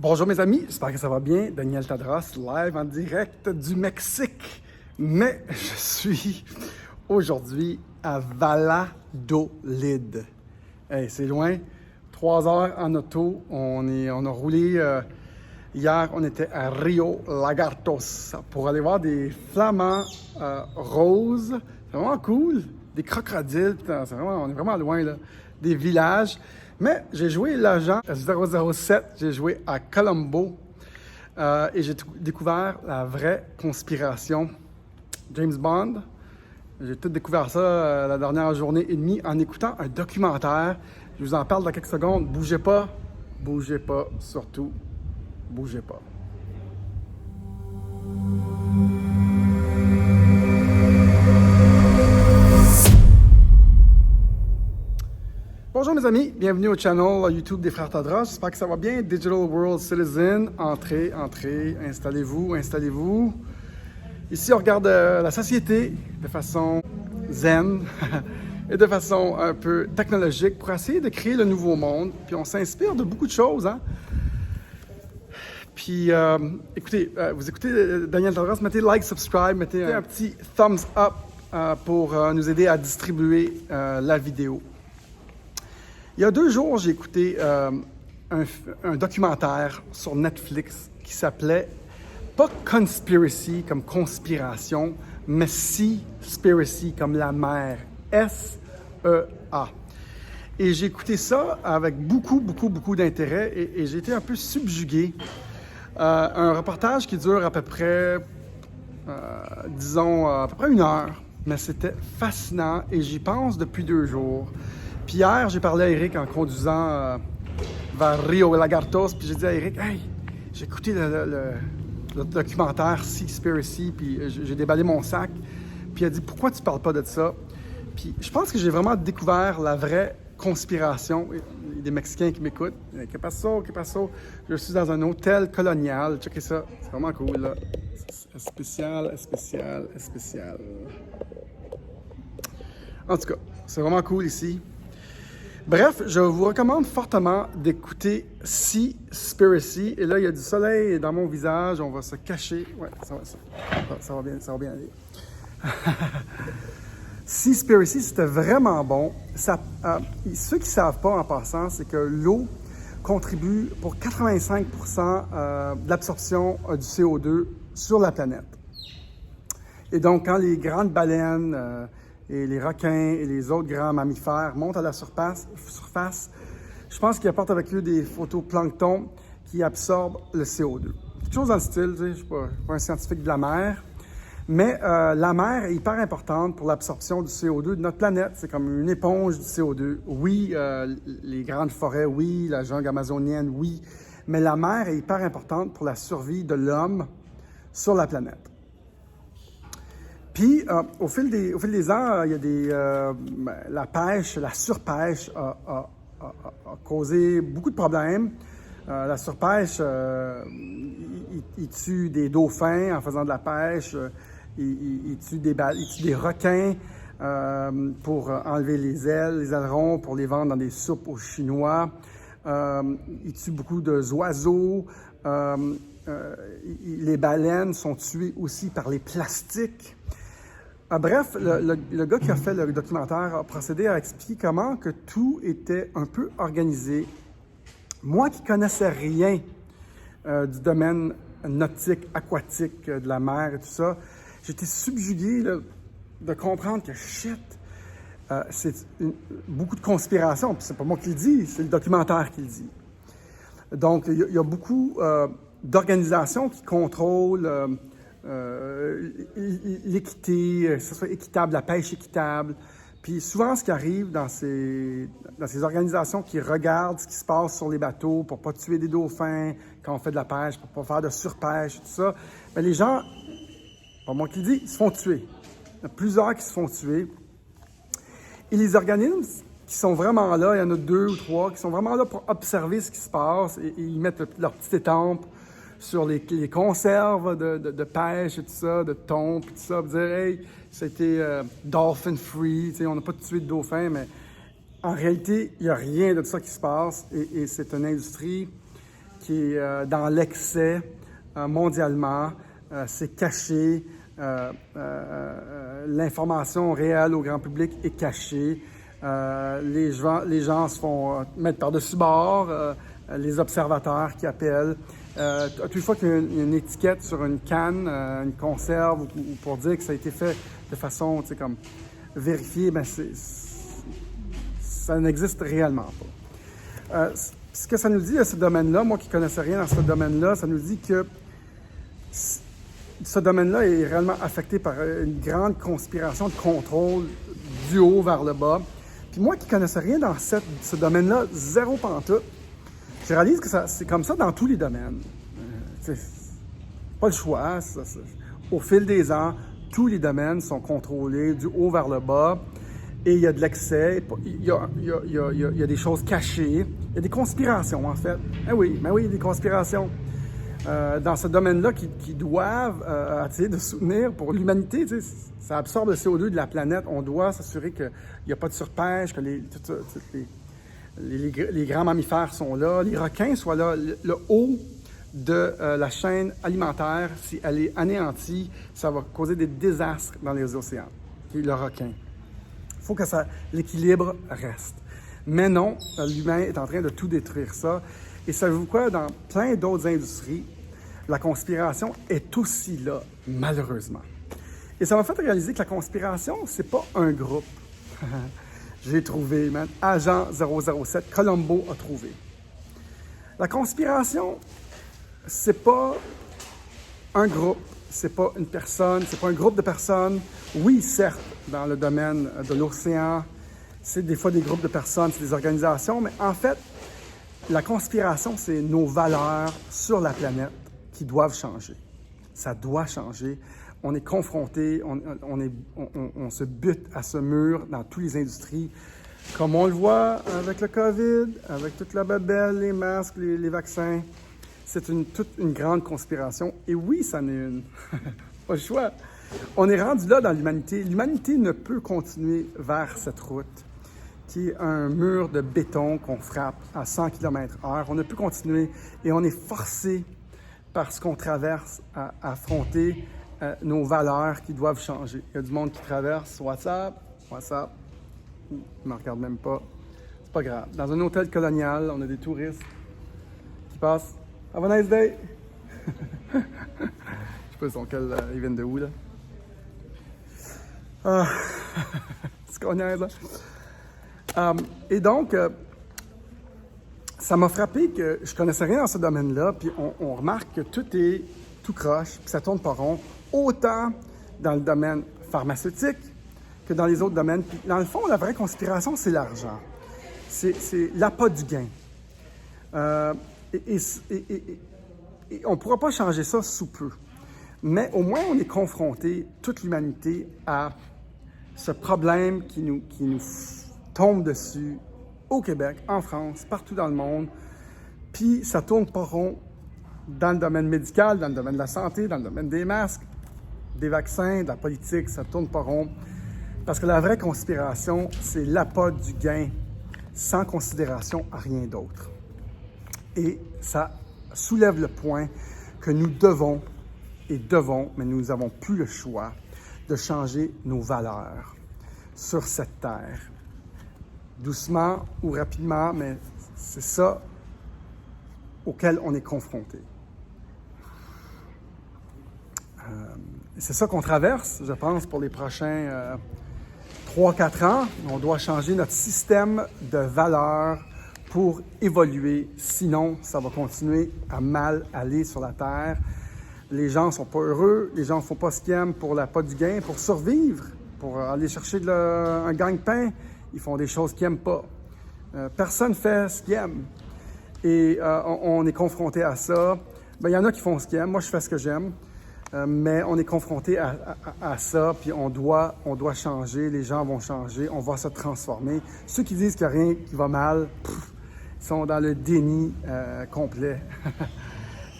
Bonjour mes amis, j'espère que ça va bien. Daniel Tadros, live en direct du Mexique. Mais je suis aujourd'hui à Valladolid. Hey, c'est loin, 3 heures en auto. On a roulé, hier on était à Rio Lagartos pour aller voir des flamants roses. C'est vraiment cool, des crocodiles, putain, on est vraiment loin là, des villages. Mais j'ai joué l'agent 007, j'ai joué à Colombo et j'ai découvert la vraie conspiration. James Bond, j'ai tout découvert ça la dernière journée et demie en écoutant un documentaire. Je vous en parle dans quelques secondes. Bougez pas, surtout, bougez pas. Bonjour mes amis, bienvenue au channel YouTube des Frères Tadros. J'espère que ça va bien. Digital World Citizen, entrez, installez-vous. Ici, on regarde la société de façon zen et de façon un peu technologique pour essayer de créer le nouveau monde. Puis on s'inspire de beaucoup de choses, hein. Puis, écoutez, vous écoutez Daniel Tadros, mettez like, subscribe, mettez un petit thumbs up pour nous aider à distribuer la vidéo. Il y a 2 jours, j'ai écouté un documentaire sur Netflix qui s'appelait, pas Conspiracy comme conspiration, mais Seaspiracy comme la mer, S-E-A. Et j'ai écouté ça avec beaucoup d'intérêt et j'ai été un peu subjugué. Un reportage qui dure à peu près, disons, à peu près 1 heure, mais c'était fascinant et j'y pense depuis 2 jours. Puis hier, j'ai parlé à Eric en conduisant vers Rio Lagartos, puis j'ai dit à Eric, « Hey, j'ai écouté le documentaire Seaspiracy, puis j'ai déballé mon sac. » Puis il a dit, « Pourquoi tu parles pas de ça? » Puis je pense que j'ai vraiment découvert la vraie conspiration. Il y a des Mexicains qui m'écoutent. « Que passo? Je suis dans un hôtel colonial. Checkez ça, c'est vraiment cool, là. Spécial. En tout cas, c'est vraiment cool ici. Bref, je vous recommande fortement d'écouter Seaspiracy. Et là, il y a du soleil dans mon visage. On va se cacher. Ouais, ça va bien aller. Seaspiracy, c'était vraiment bon. Ceux qui ne savent pas en passant, c'est que l'eau contribue pour 85% de l'absorption du CO2 sur la planète. Et donc, quand les grandes baleines et les requins et les autres grands mammifères montent à la surface, je pense qu'ils apportent avec eux des phytoplanctons qui absorbent le CO2. Quelque chose dans le style, je ne suis pas un scientifique de la mer, mais la mer est hyper importante pour l'absorption du CO2 de notre planète. C'est comme une éponge du CO2. Oui, les grandes forêts, oui, la jungle amazonienne, oui, mais la mer est hyper importante pour la survie de l'homme sur la planète. Puis, au fil des ans, il y a la pêche, la surpêche a causé beaucoup de problèmes. La surpêche, il tue des dauphins en faisant de la pêche, il tue des requins pour enlever les ailes, les ailerons, pour les vendre dans des soupes aux Chinois. Il tue beaucoup d'oiseaux. Les baleines sont tuées aussi par les plastiques. Bref, le gars qui a fait le documentaire a procédé à expliquer comment que tout était un peu organisé. Moi qui connaissais rien du domaine nautique, aquatique, de la mer et tout ça, j'étais subjugué là, de comprendre que c'est beaucoup de conspiration. Puis c'est pas moi qui le dis, c'est le documentaire qui le dit. Donc, il y a beaucoup d'organisations qui contrôlent l'équité, que ce soit équitable, la pêche équitable. Puis souvent, ce qui arrive dans ces organisations qui regardent ce qui se passe sur les bateaux pour ne pas tuer des dauphins quand on fait de la pêche, pour ne pas faire de surpêche, tout ça, bien, les gens, pas moi qui le dis, ils se font tuer. Il y en a plusieurs qui se font tuer. Et les organismes qui sont vraiment là, il y en a 2 ou 3 qui sont vraiment là pour observer ce qui se passe et ils mettent leur petite étampe sur les conserves de pêche et tout ça, de thon, puis tout ça, pour dire, hey, c'était dolphin free, on n'a pas tué de dauphin, mais en réalité, il n'y a rien de ça qui se passe et c'est une industrie qui est dans l'excès mondialement. C'est caché. L'information réelle au grand public est cachée. Les gens se font mettre par-dessus bord. Les observateurs qui appellent. Toute fois qu'il y a une étiquette sur une canne, une conserve, ou pour dire que ça a été fait de façon, comme vérifiée, ben ça n'existe réellement pas. Ce que ça nous dit à ce domaine-là, moi qui ne connaissais rien dans ce domaine-là, ça nous dit que ce domaine-là est réellement affecté par une grande conspiration de contrôle du haut vers le bas. Puis moi qui ne connaissais rien dans ce domaine-là, zéro pantoute, je réalise que c'est comme ça dans tous les domaines. Pas le choix. Au fil des ans, tous les domaines sont contrôlés du haut vers le bas et il y a de l'excès, il y a des choses cachées, il y a des conspirations en fait. Oui, il y a des conspirations dans ce domaine-là qui doivent essayer de soutenir pour l'humanité. Ça absorbe le CO2 de la planète. On doit s'assurer qu'il n'y a pas de surpêche, que les grands mammifères sont là, les requins soient là. Le haut de la chaîne alimentaire, si elle est anéantie, ça va causer des désastres dans les océans. Le requin. Il faut que l'équilibre reste. Mais non, l'humain est en train de tout détruire ça. Et savez-vous quoi? Dans plein d'autres industries, la conspiration est aussi là, malheureusement. Et ça m'a fait réaliser que la conspiration, c'est pas un groupe. J'ai trouvé, man. Agent 007, Colombo a trouvé. La conspiration, c'est pas un groupe, c'est pas une personne, c'est pas un groupe de personnes. Oui, certes, dans le domaine de l'océan, c'est des fois des groupes de personnes, c'est des organisations, mais en fait, la conspiration, c'est nos valeurs sur la planète qui doivent changer. Ça doit changer. On est confronté, on se bute à ce mur dans toutes les industries, comme on le voit avec le COVID, avec toute la babelle, les masques, les vaccins. C'est toute une grande conspiration. Et oui, ça en est une. Pas le choix. On est rendu là dans l'humanité. L'humanité ne peut continuer vers cette route qui est un mur de béton qu'on frappe à 100 km/h. On ne peut continuer et on est forcé par ce qu'on traverse à affronter nos valeurs qui doivent changer. Il y a du monde qui traverse WhatsApp. Ils ne me regardent même pas. C'est pas grave. Dans un hôtel colonial, on a des touristes qui passent. Have a nice day! Je sais pas ils viennent de où, là. C'est qu'on niaise, là. Et donc, ça m'a frappé que je connaissais rien dans ce domaine-là, puis on remarque que tout est tout croche, puis ça tourne pas rond, autant dans le domaine pharmaceutique que dans les autres domaines. Puis dans le fond, la vraie conspiration, c'est l'argent. C'est l'appât du gain. Et on ne pourra pas changer ça sous peu. Mais au moins, on est confronté, toute l'humanité, à ce problème qui nous tombe dessus au Québec, en France, partout dans le monde. Puis ça tourne pas rond dans le domaine médical, dans le domaine de la santé, dans le domaine des masques, des vaccins, de la politique, ça tourne pas rond. Parce que la vraie conspiration, c'est l'appât du gain sans considération à rien d'autre. Et ça soulève le point que nous devons, mais nous n'avons plus le choix de changer nos valeurs sur cette terre. Doucement ou rapidement, mais c'est ça auquel on est confronté. C'est ça qu'on traverse, je pense, pour les prochains 3-4 ans. On doit changer notre système de valeurs pour évoluer. Sinon, ça va continuer à mal aller sur la Terre. Les gens ne sont pas heureux, les gens ne font pas ce qu'ils aiment pour l'appât du gain, pour survivre, pour aller chercher un gagne-pain. Ils font des choses qu'ils n'aiment pas. Personne ne fait ce qu'il aime. Et on est confronté à ça. Il y en a qui font ce qu'ils aiment. Moi, je fais ce que j'aime. Mais on est confronté à ça, puis on doit changer. Les gens vont changer. On va se transformer. Ceux qui disent qu'il n'y a rien qui va mal, ils sont dans le déni complet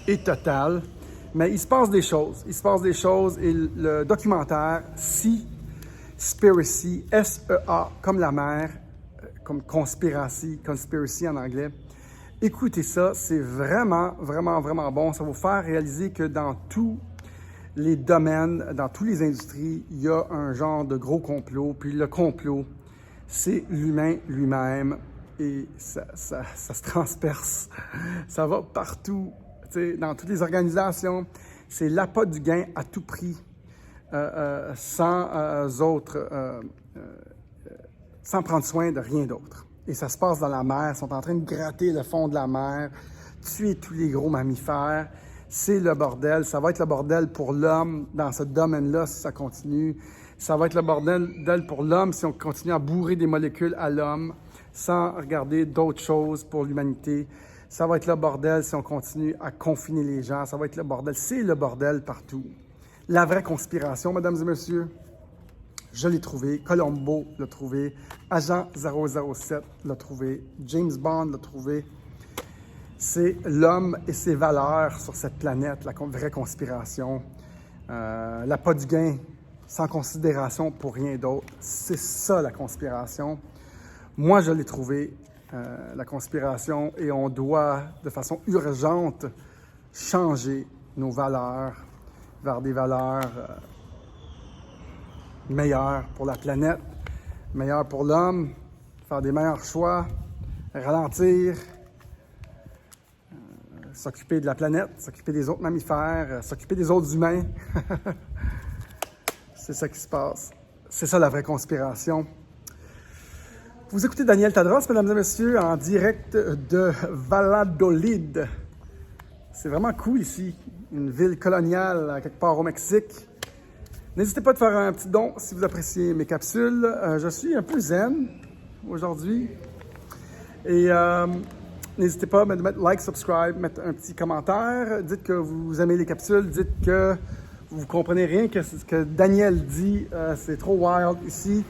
et total. Mais il se passe des choses. Il se passe des choses. Et le documentaire Seaspiracy, S-E-A, comme la mer, comme conspiracy en anglais, Écoutez ça, c'est vraiment, vraiment, vraiment bon. Ça va vous faire réaliser que dans tous les domaines, dans toutes les industries, il y a un genre de gros complot. Puis le complot, c'est l'humain lui-même et ça se transperce. Ça va partout, dans toutes les organisations. C'est l'appât du gain à tout prix, sans prendre soin de rien d'autre. Et ça se passe dans la mer. Ils sont en train de gratter le fond de la mer, tuer tous les gros mammifères. C'est le bordel. Ça va être le bordel pour l'homme dans ce domaine-là si ça continue. Ça va être le bordel pour l'homme si on continue à bourrer des molécules à l'homme sans regarder d'autres choses pour l'humanité. Ça va être le bordel si on continue à confiner les gens. Ça va être le bordel. C'est le bordel partout. La vraie conspiration, mesdames et messieurs, je l'ai trouvé. Colombo l'a trouvé. Agent 007 l'a trouvé. James Bond l'a trouvé. C'est l'homme et ses valeurs sur cette planète, la vraie conspiration. L'appât du gain, sans considération pour rien d'autre. C'est ça, la conspiration. Moi, je l'ai trouvé, la conspiration, et on doit, de façon urgente, changer nos valeurs vers des valeurs meilleures pour la planète, meilleures pour l'homme, faire des meilleurs choix, ralentir, s'occuper de la planète, s'occuper des autres mammifères, s'occuper des autres humains. C'est ça qui se passe. C'est ça la vraie conspiration. Vous écoutez Daniel Tadros, mesdames et messieurs, en direct de Valladolid. C'est vraiment cool ici, une ville coloniale quelque part au Mexique. N'hésitez pas à faire un petit don si vous appréciez mes capsules. Je suis un peu zen aujourd'hui. Et n'hésitez pas à mettre like, subscribe, mettre un petit commentaire. Dites que vous aimez les capsules. Dites que vous ne comprenez rien que ce que Daniel dit. C'est trop wild ici.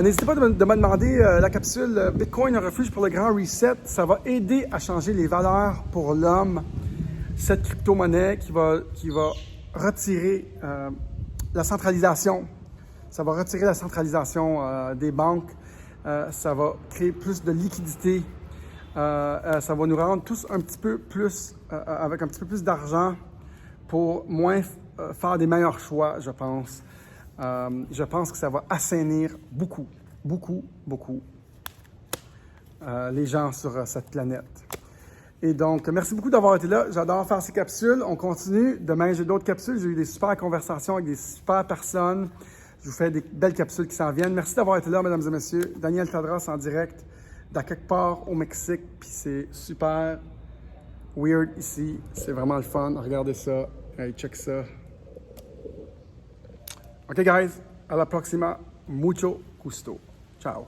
N'hésitez pas de me demander la capsule Bitcoin, un refuge pour le grand reset. Ça va aider à changer les valeurs pour l'homme. Cette crypto-monnaie qui va retirer la centralisation. Ça va retirer la centralisation des banques. Ça va créer plus de liquidité. Ça va nous rendre tous un petit peu plus, avec un petit peu plus d'argent pour moins faire des meilleurs choix, je pense. Je pense que ça va assainir beaucoup les gens sur cette planète. Et donc, merci beaucoup d'avoir été là. J'adore faire ces capsules. On continue. Demain, j'ai d'autres capsules. J'ai eu des super conversations avec des super personnes. Je vous fais des belles capsules qui s'en viennent. Merci d'avoir été là, mesdames et messieurs. Daniel Tadros en direct d'à quelque part au Mexique. Puis c'est super weird ici. C'est vraiment le fun. Regardez ça. Hey, check ça. OK, guys. À la próxima. Mucho gusto. Ciao.